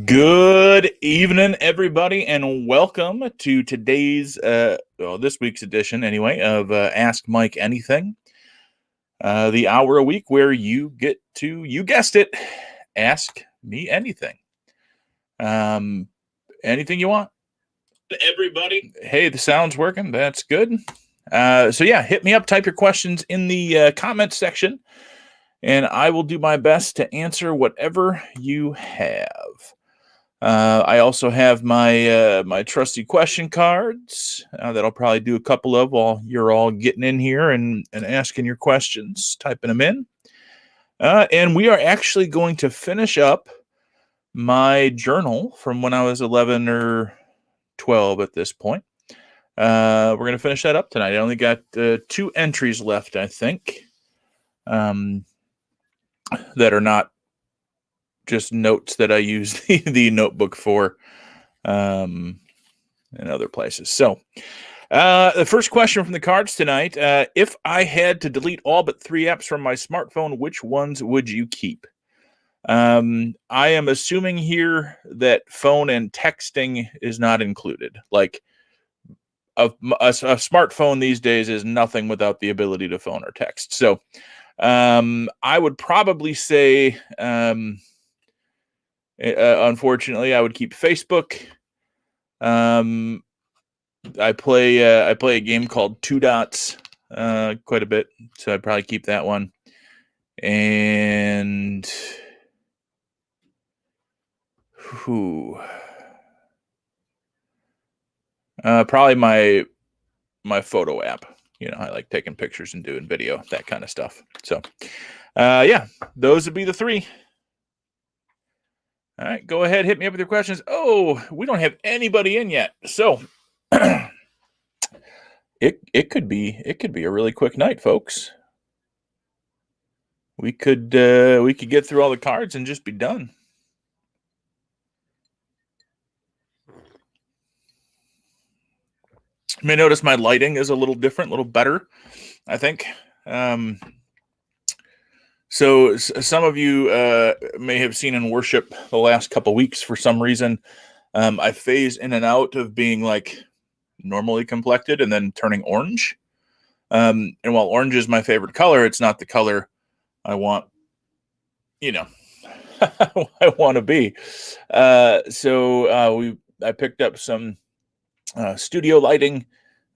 Good evening, everybody, and welcome to today's, this week's edition, anyway, of Ask Mike Anything. The hour a week where you get to, you guessed it, ask me anything. Anything you want. Everybody. Hey, the sound's working. That's good. So yeah, hit me up. Type your questions in the comments section, and I will do my best to answer whatever you have. I also have my trusty question cards that I'll probably do a couple of while you're all getting in here and asking your questions, typing them in. And we are actually going to finish up my journal from when I was 11 or 12 at this point. We're going to finish that up tonight. I only got 2 entries left, I think, that are not just notes that I use the notebook for in other places. So the first question from the cards tonight, if I had to delete all but 3 apps from my smartphone, which ones would you keep? I am assuming here that phone and texting is not included. Like a smartphone these days is nothing without the ability to phone or text. So I would probably say, unfortunately, I would keep Facebook. I play a game called Two Dots quite a bit, so I'd probably keep that one. And probably my photo app. You know, I like taking pictures and doing video, that kind of stuff. So, yeah, those would be the 3. All right, go ahead, hit me up with your questions. Oh, we don't have anybody in yet, so it could be a really quick night, folks. We could get through all the cards and just be done. You may notice my lighting is a little different, a little better, I think. So some of you may have seen in worship the last couple weeks for some reason. I phase in and out of being like normally complected and then turning orange. And while orange is my favorite color, it's not the color I want, you know, I want to be. So I picked up some studio lighting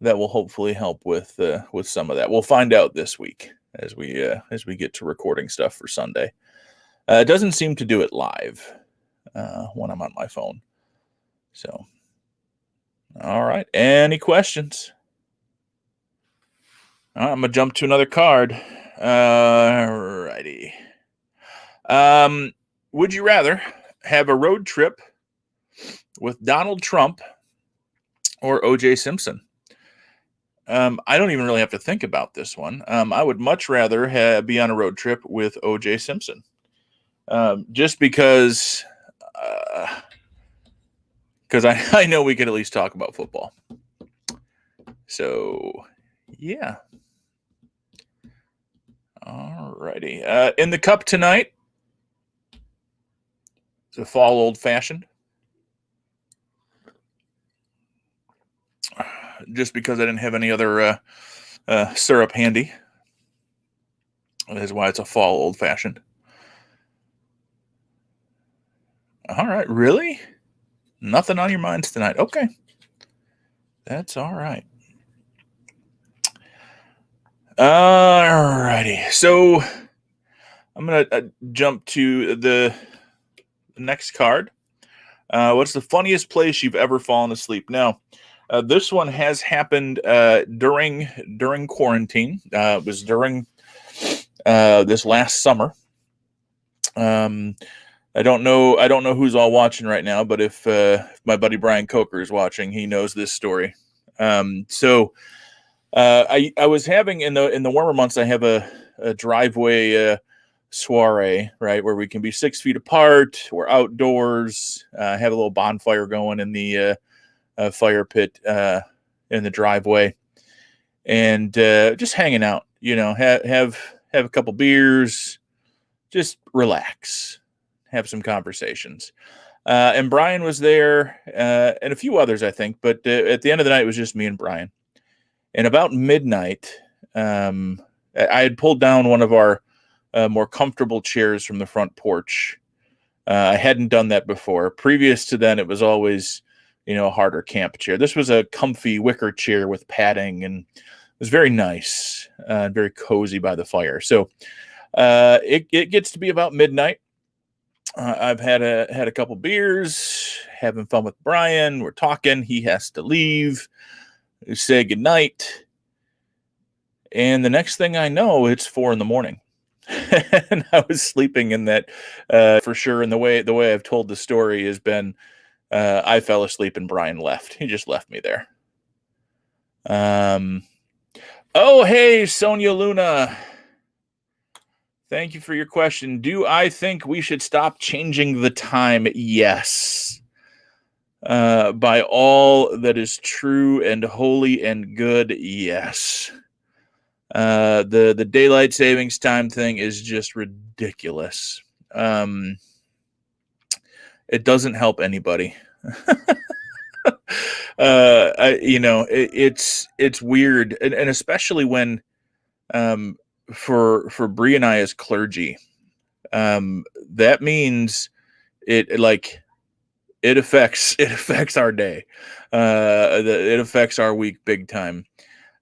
that will hopefully help with some of that. We'll find out this week as we get to recording stuff for Sunday. It doesn't seem to do it live when I'm on my phone. So, all right. Any questions? All right, I'm gonna jump to another card. Righty. Would you rather have a road trip with Donald Trump or O.J. Simpson? I don't even really have to think about this one. I would much rather be on a road trip with O.J. Simpson, just because I know we could at least talk about football. So, yeah. All righty. In the cup tonight, it's a fall old fashioned. Just because I didn't have any other syrup handy. That is why it's a fall old fashioned. All right, really? Nothing on your minds tonight. Okay. That's all right. All righty. So I'm going to jump to the next card. What's the funniest place you've ever fallen asleep? Now, this one has happened during quarantine. It was during this last summer. I don't know who's all watching right now, but if my buddy Brian Coker is watching, he knows this story. So I was having in the warmer months, I have a driveway soiree, right, where we can be 6 feet apart. We're outdoors, have a little bonfire going in the fire pit in the driveway, and just hanging out. You know, have a couple beers, just relax, have some conversations. And Brian was there, and a few others, I think. But at the end of the night, it was just me and Brian. And about midnight, I had pulled down one of our more comfortable chairs from the front porch. I hadn't done that before. Previous to then, it was always, a harder camp chair. This was a comfy wicker chair with padding, and it was very nice, very cozy by the fire. So it gets to be about midnight. I've had a couple beers, having fun with Brian. We're talking. He has to leave. We say goodnight. And the next thing I know, it's 4 a.m. And I was sleeping in that for sure. And the way I've told the story has been, I fell asleep and Brian left. He just left me there. Oh, hey, Sonia Luna. Thank you for your question. Do I think we should stop changing the time? Yes. By all that is true and holy and good, yes. The daylight savings time thing is just ridiculous. It doesn't help anybody. It's weird, and especially when, for Bree and I as clergy, that means it affects our day. It affects our week big time.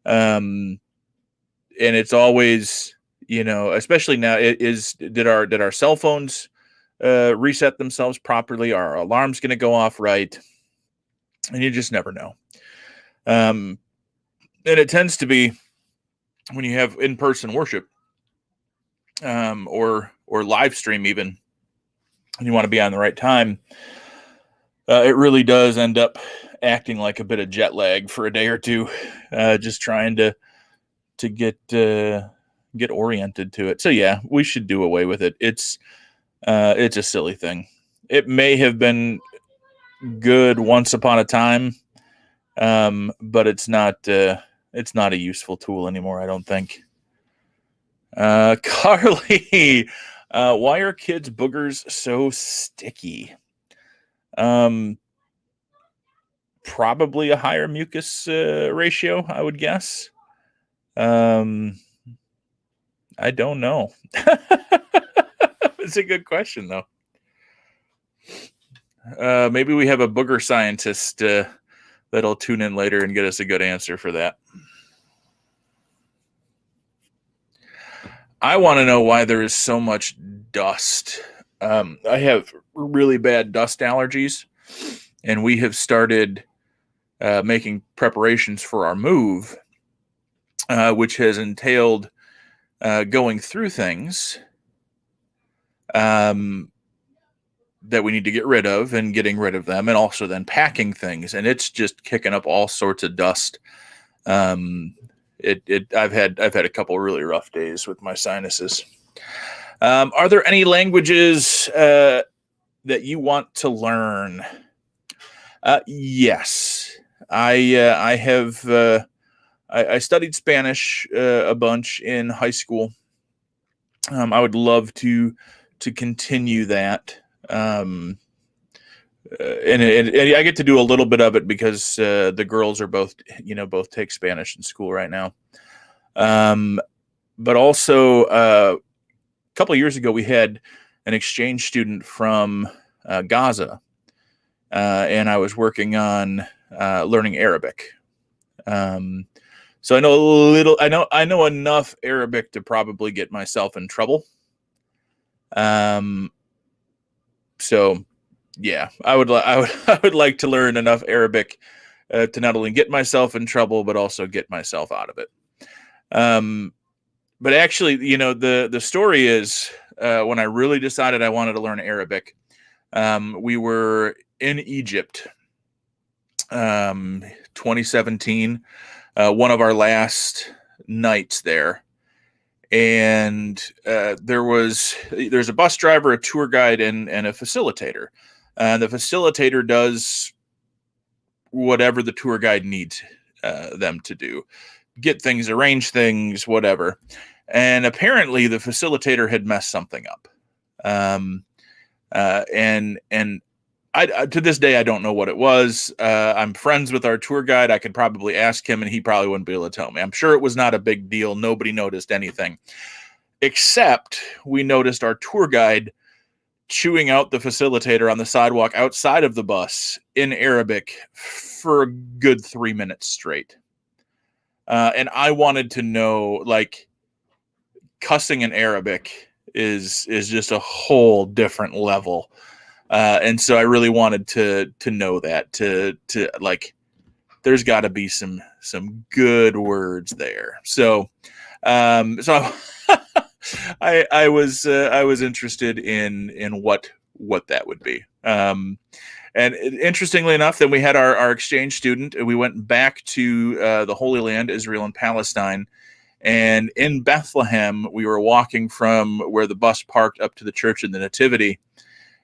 And it's always, especially now, did our cell phones reset themselves properly? Are our alarms going to go off right? And you just never know. And it tends to be when you have in-person worship, or live stream even, and you want to be on the right time, it really does end up acting like a bit of jet lag for a day or two, just trying to get oriented to it. So yeah, we should do away with it. It's a silly thing. It may have been good once upon a time, but it's not a useful tool anymore, I don't think. Carly, why are kids' boogers so sticky? Probably a higher mucus ratio, I would guess. I don't know. It's a good question, though. Maybe we have a booger scientist that'll tune in later and get us a good answer for that. I want to know why there is so much dust. I have really bad dust allergies, and we have started making preparations for our move, which has entailed going through things that we need to get rid of and getting rid of them, and also then packing things. And it's just kicking up all sorts of dust. I've had a couple really rough days with my sinuses. Are there any languages that you want to learn? Yes, I have. I studied Spanish a bunch in high school. I would love to continue that. And I get to do a little bit of it because the girls are both take Spanish in school right now. But also a couple of years ago, we had an exchange student from Gaza, and I was working on learning Arabic. So I know a little. I know enough Arabic to probably get myself in trouble. So yeah, I would like to learn enough Arabic to not only get myself in trouble, but also get myself out of it. But actually, the story is when I really decided I wanted to learn Arabic, we were in Egypt, 2017, one of our last nights there. And there's a bus driver, a tour guide, and a facilitator. The facilitator does whatever the tour guide needs them to do, get things, arrange things, whatever. And apparently the facilitator had messed something up. And I to this day, I don't know what it was. I'm friends with our tour guide. I could probably ask him, and he probably wouldn't be able to tell me. I'm sure it was not a big deal. Nobody noticed anything, except we noticed our tour guide chewing out the facilitator on the sidewalk outside of the bus in Arabic for a good 3 minutes straight. And I wanted to know, like, cussing in Arabic is just a whole different level. And so I really wanted to know that, to like, there's got to be some good words there. So I was interested in what that would be. And interestingly enough, then we had our exchange student, and we went back to the Holy Land, Israel and Palestine. And in Bethlehem, we were walking from where the bus parked up to the Church of the Nativity.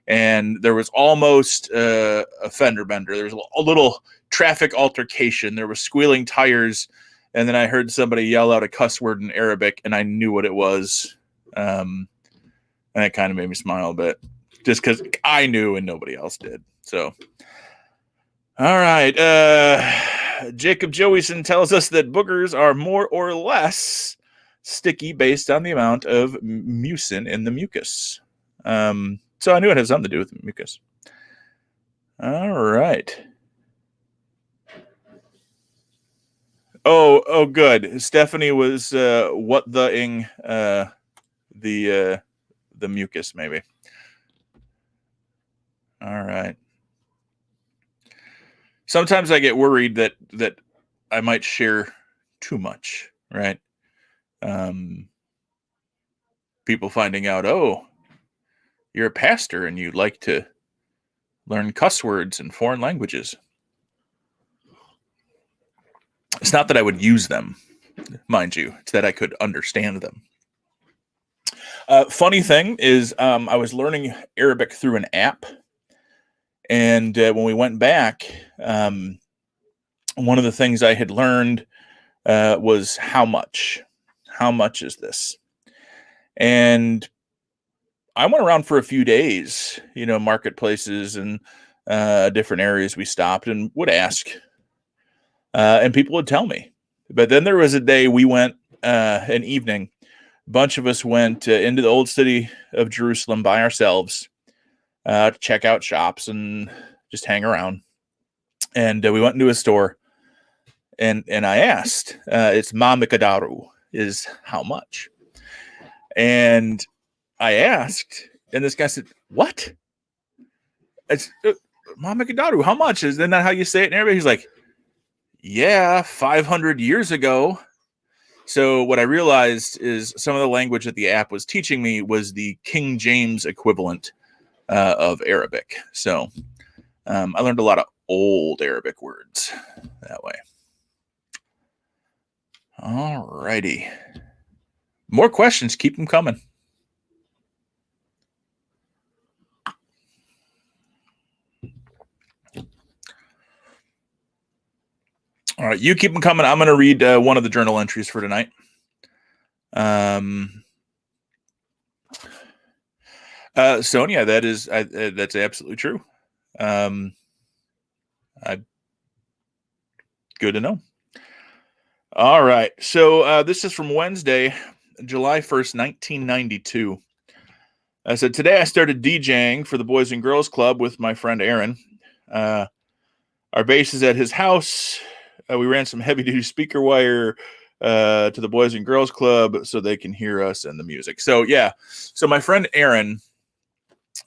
And there was almost a fender bender. There was a little traffic altercation. There was squealing tires. And then I heard somebody yell out a cuss word in Arabic, and I knew what it was. And it kind of made me smile a bit, just because I knew and nobody else did. So, all right. Jacob Joeyson tells us that boogers are more or less sticky based on the amount of mucin in the mucus. So I knew it had something to do with mucus. All right. Oh, good. Stephanie was what the-ing the mucus, maybe. All right. Sometimes I get worried that I might share too much, right? People finding out, oh, you're a pastor and you like to learn cuss words and foreign languages. It's not that I would use them, mind you. It's that I could understand them. Funny thing is, I was learning Arabic through an app. And when we went back, one of the things I had learned was how much. How much is this? And I went around for a few days, marketplaces and different areas we stopped and would ask. And people would tell me. But then there was a day we went, an evening, a bunch of us went into the old city of Jerusalem by ourselves. To check out shops and just hang around. And we went into a store, and I asked, it's ma mikadaru, is how much? And I asked, and this guy said, what? It's ma mikadaru, how much? Isn't that how you say it in Arabic? He's like, yeah, 500 years ago. So what I realized is some of the language that the app was teaching me was the King James equivalent of Arabic. So I learned a lot of old Arabic words that way. All righty. More questions. Keep them coming. All right. You keep them coming. I'm going to read one of the journal entries for tonight. Sonia, that's absolutely true. Good to know. All right. So this is from Wednesday, July 1st, 1992. So today I started DJing for the Boys and Girls Club with my friend Aaron. Our base is at his house. We ran some heavy-duty speaker wire to the Boys and Girls Club so they can hear us and the music. So, yeah. So my friend Aaron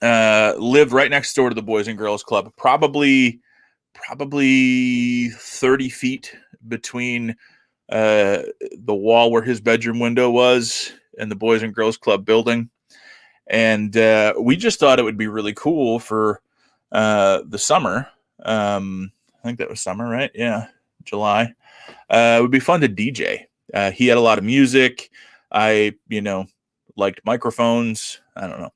lived right next door to the Boys and Girls Club, probably 30 feet between the wall where his bedroom window was and the Boys and Girls Club building. And we just thought it would be really cool for the summer. I think that was summer, right? Yeah, July. It would be fun to DJ. He had a lot of music. I, liked microphones. I don't know.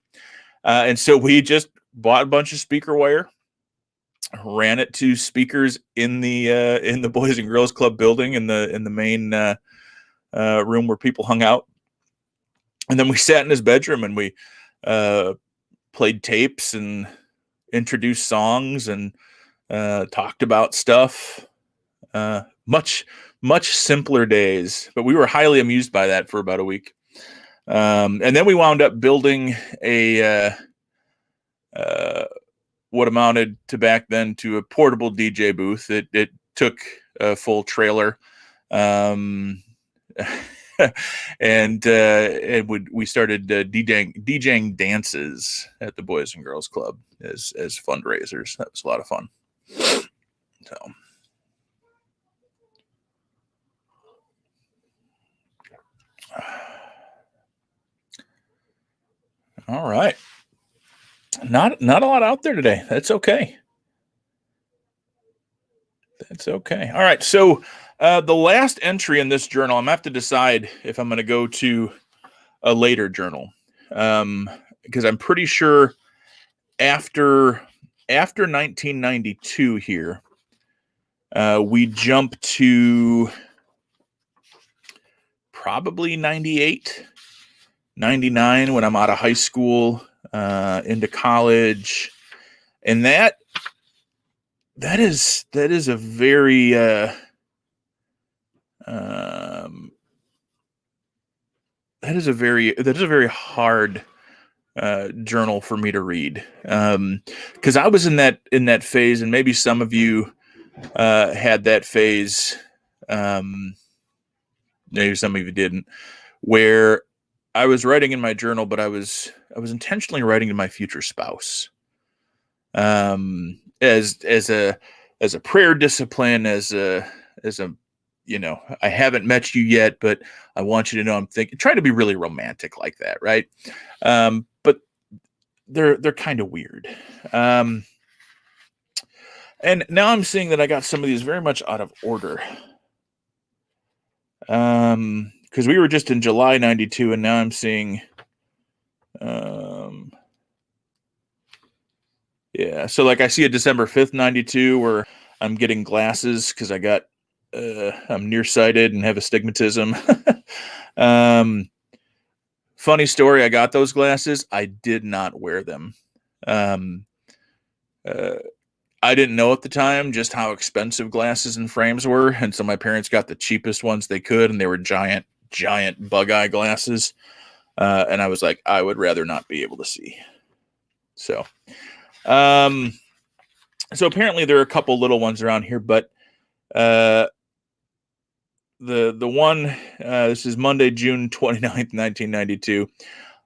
And so we just bought a bunch of speaker wire, ran it to speakers in the Boys and Girls Club building in the main room where people hung out. And then we sat in his bedroom and we played tapes and introduced songs and talked about stuff. Much simpler days, but we were highly amused by that for about a week. And then we wound up building a what amounted to back then to a portable DJ booth. It took a full trailer. And we started DJing dances at the Boys and Girls Club as fundraisers. That was a lot of fun. So, all right, not a lot out there today. That's okay. That's okay. All right, so the last entry in this journal, I'm gonna have to decide if I'm going to go to a later journal, because I'm pretty sure after 1992 here, we jump to probably 98, 99 when I'm out of high school, into college, and that is a very that is a very hard journal for me to read, because I was in that phase, and maybe some of you had that phase, maybe some of you didn't, where I was writing in my journal, but I was intentionally writing to my future spouse, as a prayer discipline, as a I haven't met you yet, but I want you to know I'm trying to be really romantic like that, right? But they're kind of weird. And now I'm seeing that I got some of these very much out of order. Because we were just in July 92, and now I'm seeing, yeah. So like I see a December 5th, 92, where I'm getting glasses because I'm nearsighted and have astigmatism. Funny story. I got those glasses. I did not wear them. I didn't know at the time just how expensive glasses and frames were. And so my parents got the cheapest ones they could, and they were giant bug eye glasses. And I was like, I would rather not be able to see. So, so apparently there are a couple little ones around here, but, the one, this is Monday, June 29th, 1992.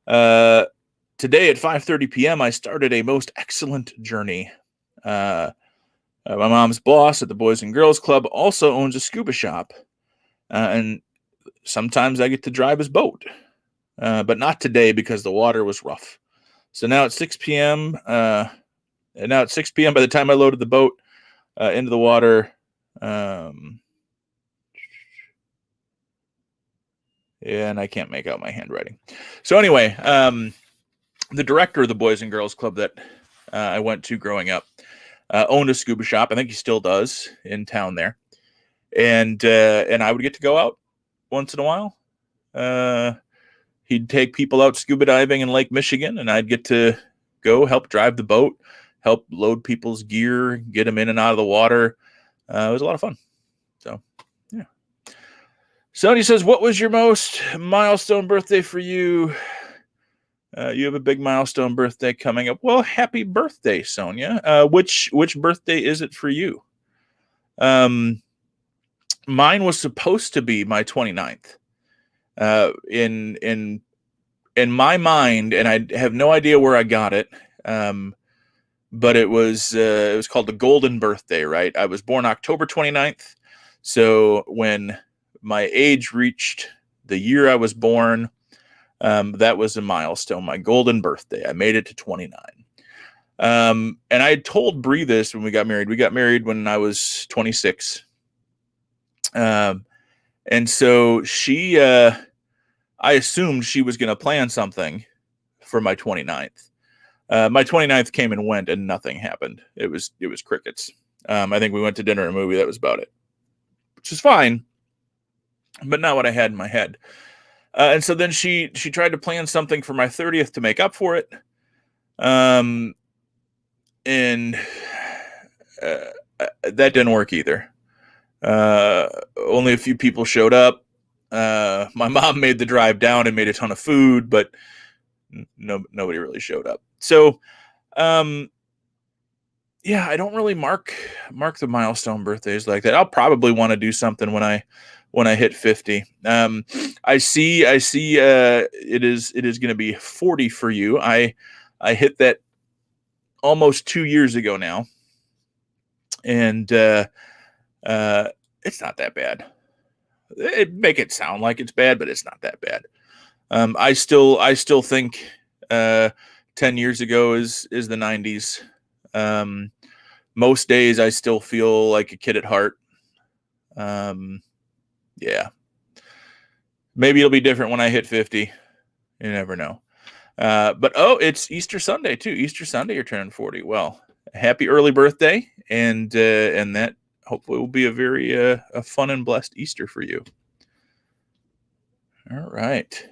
Today at 5:30 p.m., I started a most excellent journey. My mom's boss at the Boys and Girls Club also owns a scuba shop, and sometimes I get to drive his boat, but not today because the water was rough. So now at 6 p.m., by the time I loaded the boat into the water, yeah, and I can't make out my handwriting. So anyway, the director of the Boys and Girls Club that I went to growing up owned a scuba shop. I think he still does in town there. And I would get to go out once in a while. He'd take people out scuba diving in Lake Michigan, and I'd get to go help drive the boat, help load people's gear, get them in and out of the water. It was a lot of fun. So, yeah. Sony says, what was your most milestone birthday for you? You have a big milestone birthday coming up. Well, happy birthday, Sonia. Which birthday is it for you? Mine was supposed to be my 29th. In my mind, and I have no idea where I got it, but it was called the Golden Birthday, right? I was born October 29th. So when my age reached the year I was born, that was a milestone, my golden birthday. I made it to 29. And I had told Bree this when we got married. We got married when I was 26. And so I assumed she was going to plan something for my 29th. My 29th came and went, and nothing happened. It was crickets. I think we went to dinner and a movie. That was about it, which is fine, but not what I had in my head. And so then she tried to plan something for my 30th to make up for it. And that didn't work either. Only a few people showed up. My mom made the drive down and made a ton of food, but nobody really showed up. So, yeah, I don't really mark the milestone birthdays like that. I'll probably want to do something when I hit 50. I see it is going to be 40 for you. I hit that almost 2 years ago now. And it's not that bad. It make it sound like it's bad, but it's not that bad. I still think 10 years ago is the 90s. Most days I still feel like a kid at heart. Yeah. Maybe it'll be different when I hit 50. You never know. But it's Easter Sunday too. Easter Sunday, you're turning 40. Well, happy early birthday, and that hopefully will be a very a fun and blessed Easter for you. All right.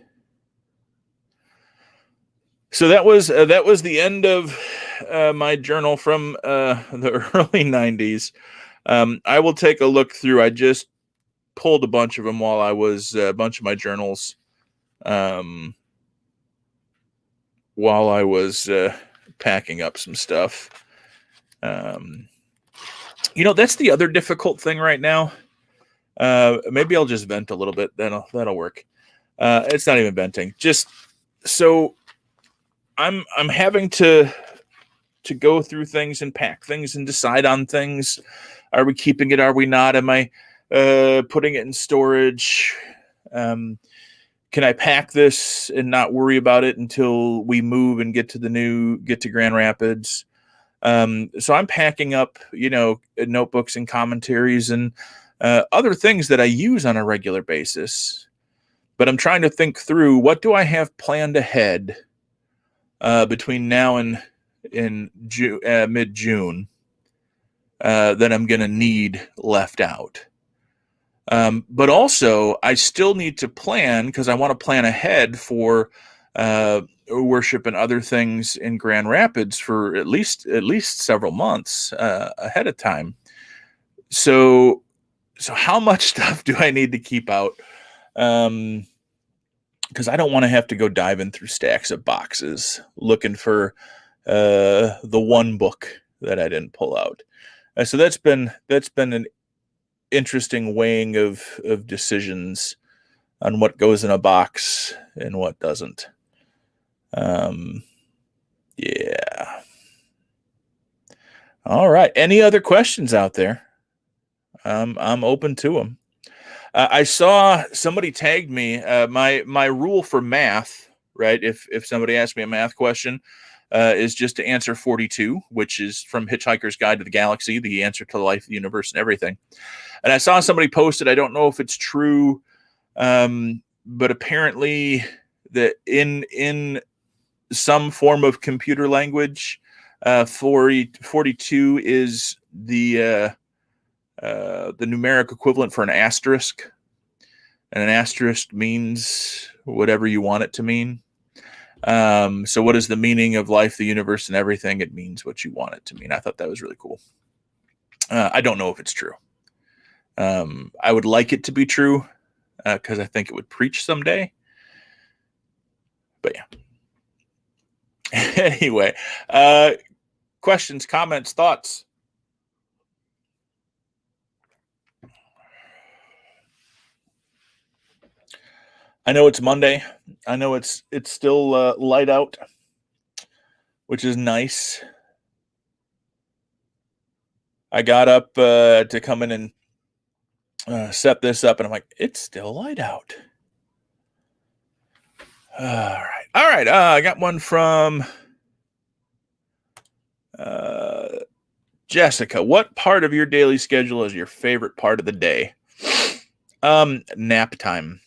So that was the end of my journal from the early 90s. I will take a look through. I just pulled a bunch of them while I was a bunch of my journals while I was packing up some stuff. That's the other difficult thing right now. Maybe I'll just vent a little bit. That'll work. It's not even venting. Just so I'm having to go through things and pack things and decide on things. Are we keeping it? Are we not? Am I putting it in storage? Can I pack this and not worry about it until we move and get to Grand Rapids? So I'm packing up, notebooks and commentaries and other things that I use on a regular basis. But I'm trying to think through, what do I have planned ahead between now and mid-June that I'm going to need left out. But also, I still need to plan, because I want to plan ahead for worship and other things in Grand Rapids for at least several months ahead of time. So how much stuff do I need to keep out? Because I don't want to have to go diving through stacks of boxes looking for the one book that I didn't pull out. So that's been an interesting weighing of decisions on what goes in a box and what doesn't. Yeah. All right. Any other questions out there? I'm open to them. I saw somebody tagged me. My rule for math, right? If somebody asks me a math question, is just to answer 42, which is from Hitchhiker's Guide to the Galaxy, the answer to life, the universe, and everything. And I saw somebody posted, I don't know if it's true, but apparently that in some form of computer language, 42 is the numeric equivalent for an asterisk. And an asterisk means whatever you want it to mean. So what is the meaning of life, the universe, and everything? It means what you want it to mean. I thought that was really cool. I don't know if it's true. I would like it to be true because I think it would preach someday. But yeah. Anyway, questions, comments, thoughts? I know it's Monday. I know it's still light out, which is nice. I got up to come in and set this up, and I'm like, it's still light out. All right. I got one from Jessica. What part of your daily schedule is your favorite part of the day? Nap time.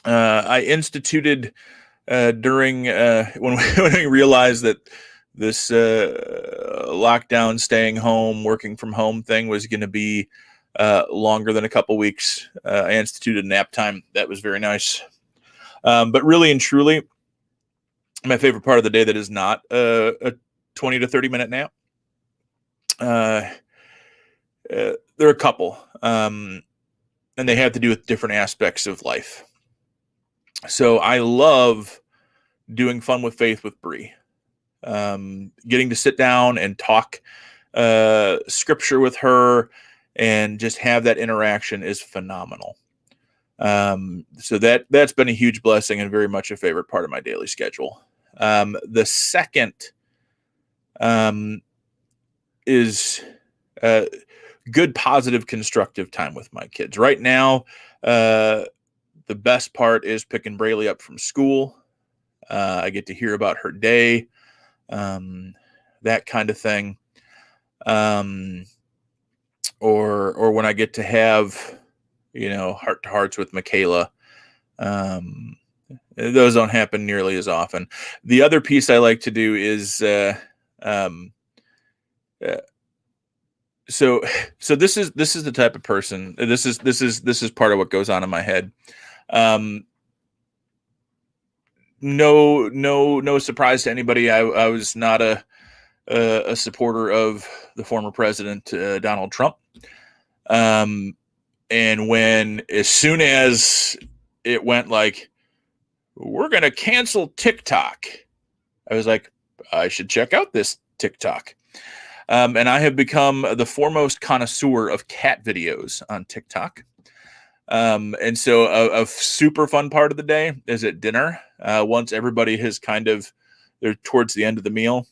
I instituted during when we realized that this lockdown, staying home, working from home thing was going to be longer than a couple weeks. I instituted nap time. That was very nice. But really and truly, my favorite part of the day that is not a 20 to 30 minute nap. There are a couple, and they have to do with different aspects of life. So I love doing Fun with Faith with Bree. Getting to sit down and talk scripture with her and just have that interaction is phenomenal. So that's been a huge blessing and very much a favorite part of my daily schedule. The second is good, positive, constructive time with my kids. Right now, the best part is picking Braylee up from school. I get to hear about her day, that kind of thing. Or when I get to have, heart to hearts with Michaela. Those don't happen nearly as often. The other piece I like to do is, so this is the type of person. This is part of what goes on in my head. No surprise to anybody. I was not a supporter of the former president, Donald Trump. And as soon as it went like, we're going to cancel TikTok, I was like, I should check out this TikTok. And I have become the foremost connoisseur of cat videos on TikTok. And so a super fun part of the day is at dinner. Once everybody has they're towards the end of the meal,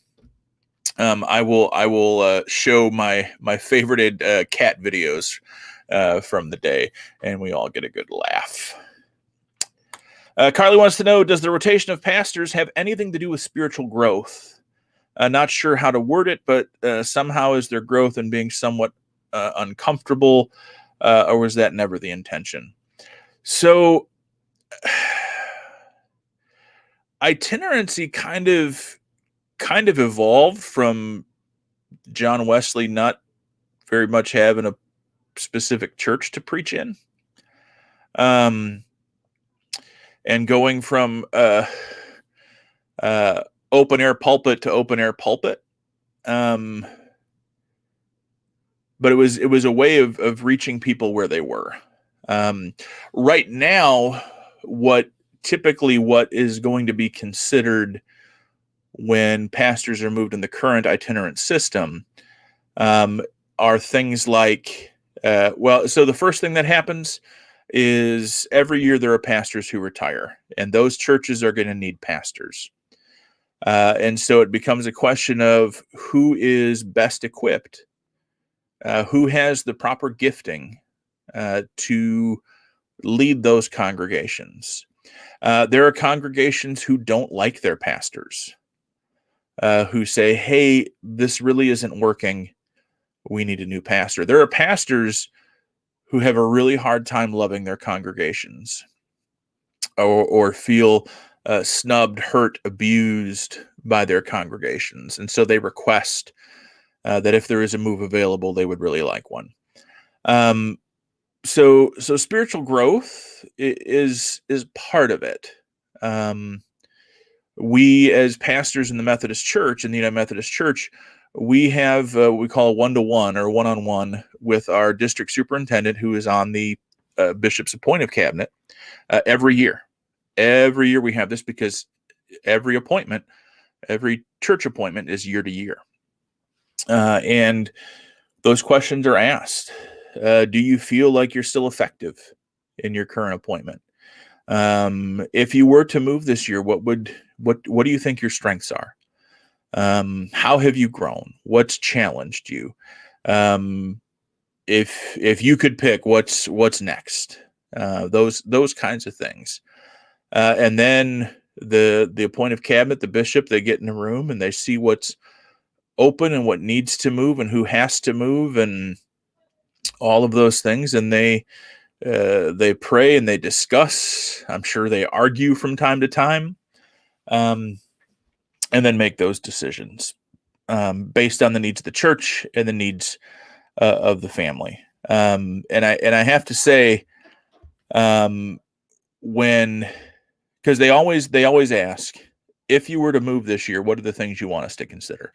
I will show my favorited cat videos from the day, and we all get a good laugh. Carly wants to know, does the rotation of pastors have anything to do with spiritual growth? Not sure how to word it, but somehow is there growth in being somewhat uncomfortable, or was that never the intention? So itinerancy kind of evolved from John Wesley not very much having a specific church to preach in, and going from open air pulpit to open air pulpit. But it was a way of reaching people where they were. Right now, what is going to be considered when pastors are moved in the current itinerant system are things like, so the first thing that happens is every year there are pastors who retire, and those churches are going to need pastors. And so it becomes a question of who is best equipped, who has the proper gifting to lead those congregations. There are congregations who don't like their pastors, who say, hey, this really isn't working. We need a new pastor. There are pastors who have a really hard time loving their congregations, or feel snubbed, hurt, abused by their congregations. And so they request that if there is a move available, they would really like one. So spiritual growth is part of it. We, as pastors in the Methodist Church, in the United Methodist Church, we have what we call a one-to-one or one-on-one with our district superintendent, who is on the bishop's appointive cabinet every year. Every year we have this because every church appointment is year to year. And those questions are asked. Do you feel like you're still effective in your current appointment? If you were to move this year, what do you think your strengths are? How have you grown? What's challenged you? If you could pick, what's next? Those kinds of things. And then the appointive cabinet, the bishop, they get in a room and they see what's open and what needs to move and who has to move and all of those things. And they pray and they discuss. I'm sure they argue from time to time, and then make those decisions based on the needs of the church and the needs of the family. And I have to say, because they always ask, if you were to move this year, what are the things you want us to consider?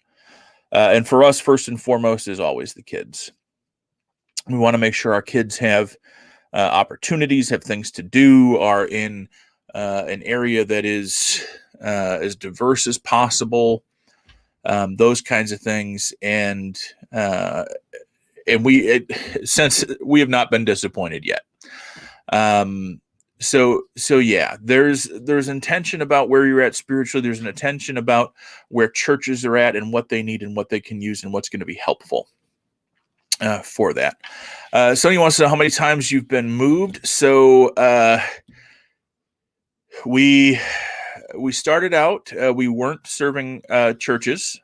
And for us, first and foremost, is always the kids. We want to make sure our kids have opportunities, have things to do, are in an area that is as diverse as possible, those kinds of things. And since we have not been disappointed yet. So yeah, there's intention about where you're at spiritually. There's an intention about where churches are at and what they need and what they can use and what's going to be helpful for that. Somebody wants to know how many times you've been moved. So we started out, we weren't serving churches.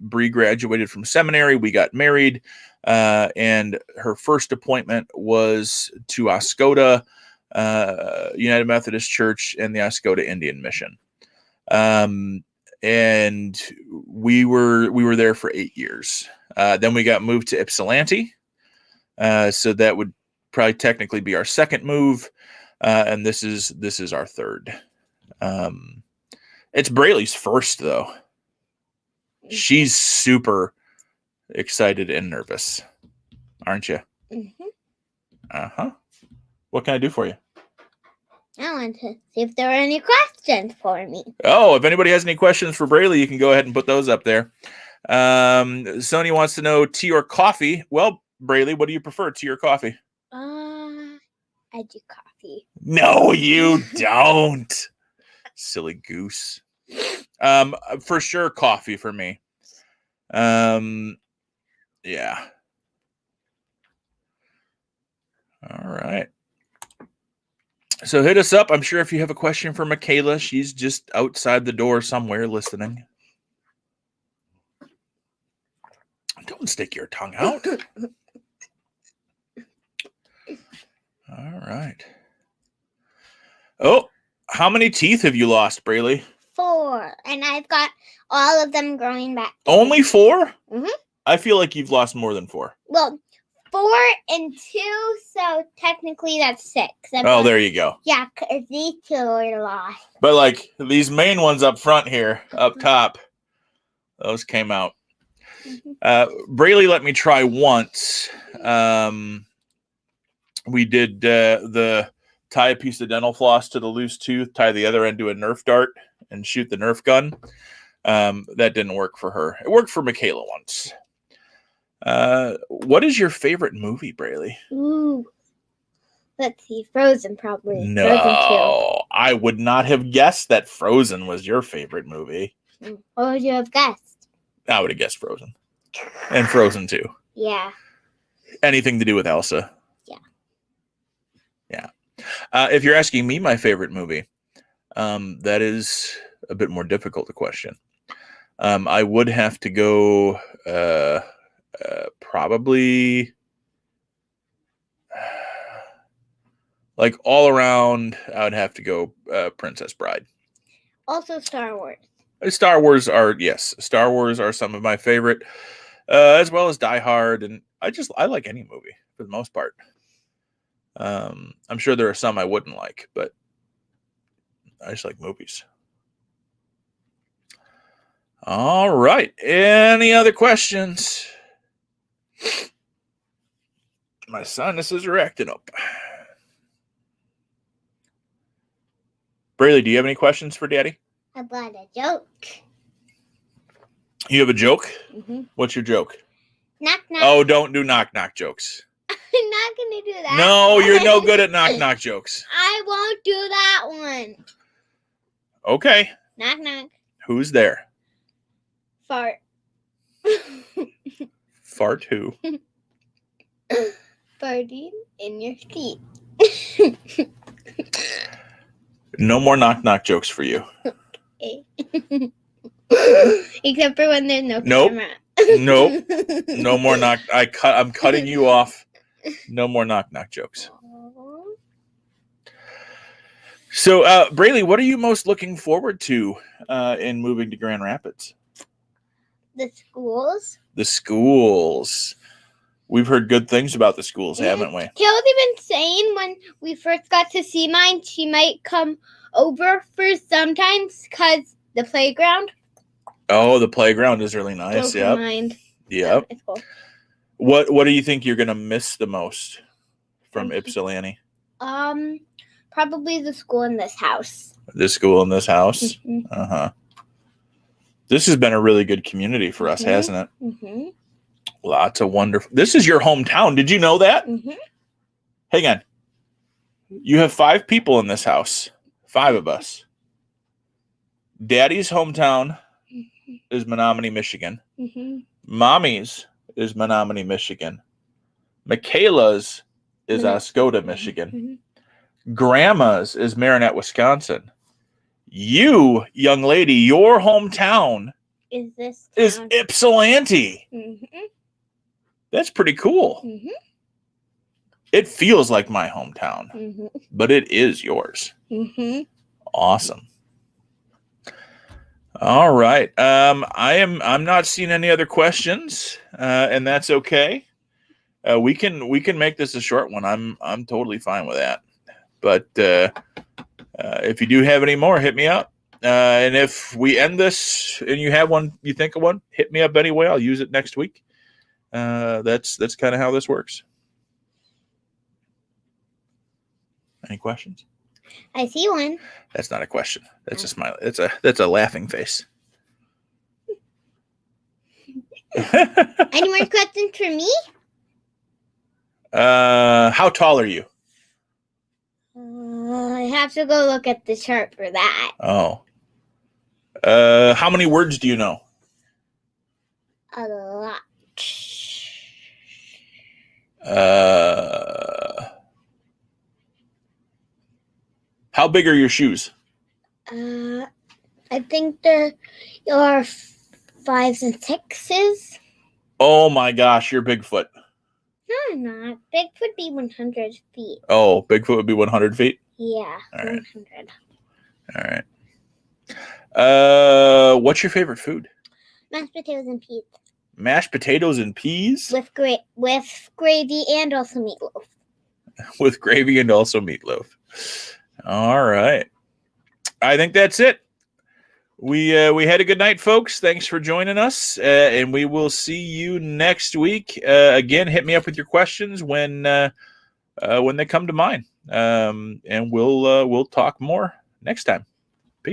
Bree graduated from seminary. We got married, and her first appointment was to Oscoda United Methodist Church and the Oscoda Indian Mission. And we were there for 8 years. Then we got moved to Ypsilanti. So that would probably technically be our second move. And this is our third. It's Braylee's first though. She's super excited and nervous, aren't you? Mm-hmm. Uh-huh. What can I do for you? I want to see if there are any questions for me. Oh, if anybody has any questions for Braylee, you can go ahead and put those up there. Sony wants to know tea or coffee. Well, Braylee, what do you prefer, tea or coffee? I do coffee. No, you don't. Silly goose. For sure, coffee for me. Yeah. All right. So hit us up. I'm sure if you have a question for Michaela, she's just outside the door somewhere listening. Don't stick your tongue out. All right. Oh, how many teeth have you lost, Braylee? 4, and I've got all of them growing back. Only 4? Mm-hmm. I feel like you've lost more than 4. Well, 4 and 2, so technically that's 6. There you go. Yeah, because these 2 are lost. But like these main ones up front here, up top, those came out. Mm-hmm. Braylee let me try once. We did the tie a piece of dental floss to the loose tooth, tie the other end to a Nerf dart, and shoot the Nerf gun. That didn't work for her. It worked for Michaela once. What is your favorite movie, Braylee? Ooh. Let's see. Frozen, probably. No, Frozen 2. I would not have guessed that Frozen was your favorite movie. What would you have guessed? I would have guessed Frozen. And Frozen 2. Yeah. Anything to do with Elsa? Yeah. Yeah. If you're asking me my favorite movie, that is a bit more difficult to question. I would have to go probably like all around. I would have to go Princess Bride. Also Star Wars. Star Wars are some of my favorite, as well as Die Hard, and I like any movie for the most part. I'm sure there are some I wouldn't like, but I just like movies. All right. Any other questions? My sinuses are acting up. Braylee, do you have any questions for Daddy? How about a joke? You have a joke? Mm-hmm. What's your joke? Knock, knock. Oh, don't do knock, knock jokes. I'm not going to do that. No, you're no good at knock, knock jokes. I won't do that one. Okay. Knock, knock. Who's there? Fart. Fart who? Farting in your seat. No more knock, knock jokes for you. Okay. Except for when there's no camera. Nope. No more knock. I'm cutting you off. No more knock, knock jokes. So, Braylee, what are you most looking forward to in moving to Grand Rapids? The schools. The schools. We've heard good things about the schools, haven't we? Kayla's even saying when we first got to see mine, she might come over for sometimes because the playground. Oh, the playground is really nice. Yep. Mind. Yep. It's cool. What do you think you're gonna miss the most from Ypsilanti? Probably the school in this house. The school in this house. Mm-hmm. This has been a really good community for us, hasn't it? Mm-hmm. Lots of wonderful. This is your hometown. Did you know that? Mm-hmm. Hang on. You have 5 people in this house. 5 of us. Daddy's hometown is Menominee, Michigan. Mm-hmm. Mommy's is Menominee, Michigan. Michaela's is Oscoda, Michigan. Mm-hmm. Grandma's is Marinette, Wisconsin. You, young lady, your hometown is Ypsilanti. Mm-hmm. That's pretty cool. Mm-hmm. It feels like my hometown, but it is yours. Mm-hmm. Awesome. All right. I'm not seeing any other questions, and that's okay. We can make this a short one. I'm totally fine with that. But if you do have any more, hit me up. And if we end this and you have one, you think of one, hit me up anyway. I'll use it next week. That's kind of how this works. Any questions? I see one. That's not a question. That's a smile. That's a laughing face. Any more questions for me? How tall are you? I have to go look at the chart for that. Oh. How many words do you know? A lot. How big are your shoes? I think there are 5s and 6s. Oh my gosh, you're Bigfoot. No, I'm not. Bigfoot would be 100 feet. Oh, Bigfoot would be 100 feet? Yeah, all right. 100. All right. What's your favorite food? Mashed potatoes and peas. Mashed potatoes and peas? With gravy and also meatloaf. With gravy and also meatloaf. All right. I think that's it. We had a good night, folks. Thanks for joining us, and we will see you next week. Again, hit me up with your questions when they come to mind, and we'll talk more next time.